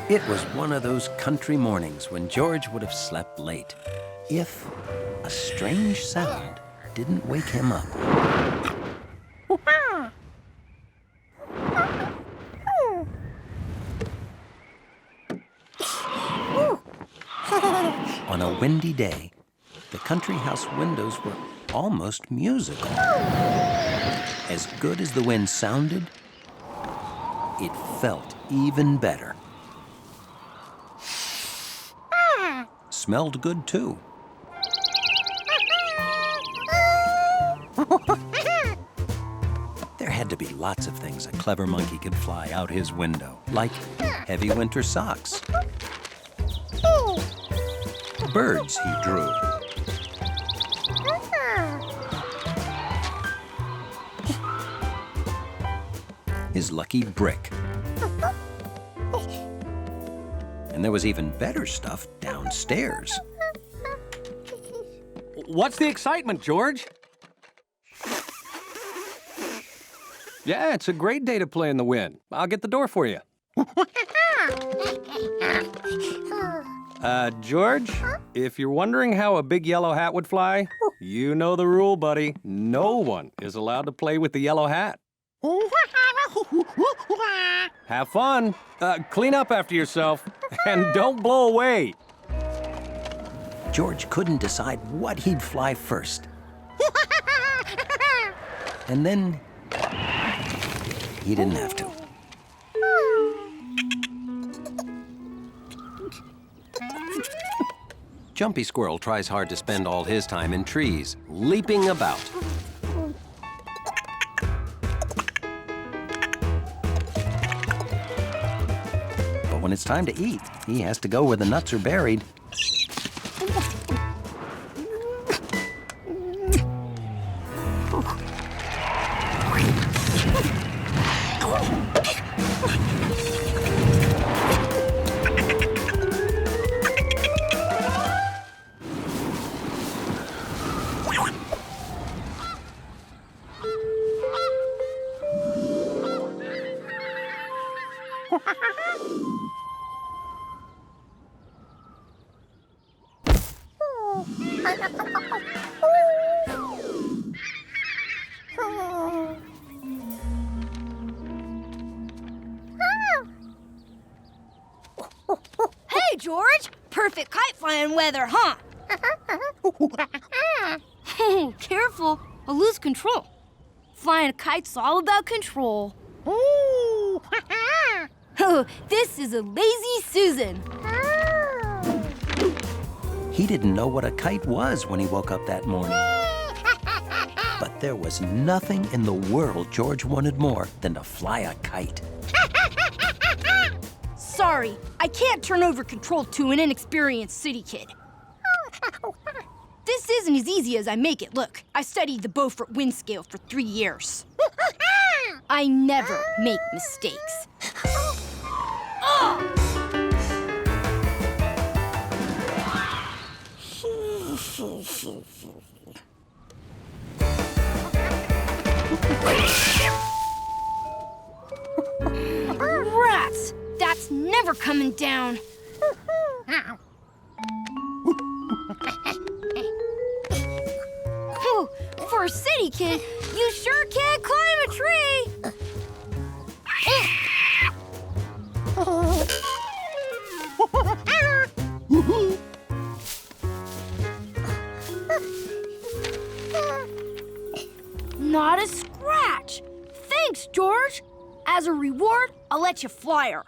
It was one of those country mornings when George would have slept late if a strange sound didn't wake him up. On a windy day, the country house windows were almost musical. As good as the wind sounded, it felt even better. Smelled good, too. There had to be lots of things a clever monkey could fly out his window, like heavy winter socks. Birds he drew. His lucky brick. And there was even better stuff downstairs. What's the excitement, George? Yeah, it's a great day to play in the wind. I'll get the door for you. George, if you're wondering how a big yellow hat would fly, you know the rule, buddy. No one is allowed to play with the yellow hat. Have fun. Clean up after yourself, and don't blow away. George couldn't decide what he'd fly first. And then he didn't have to. Jumpy Squirrel tries hard to spend all his time in trees, leaping about. But when it's time to eat, he has to go where the nuts are buried. Hey, George! Perfect kite flying weather, huh? Oh, careful. I'll lose control. Flying a kite's all about control. Oh, this is a lazy Susan. He didn't know what a kite was when he woke up that morning. But there was nothing in the world George wanted more than to fly a kite. Sorry, I can't turn over control to an inexperienced city kid. This isn't as easy as I make it look. I studied the Beaufort wind scale for 3 years. I never make mistakes. Rats! That's never coming down. Oh, for a city kid, you sure can't climb a tree. Not a scratch. Thanks, George. As a reward, I'll let you fly her.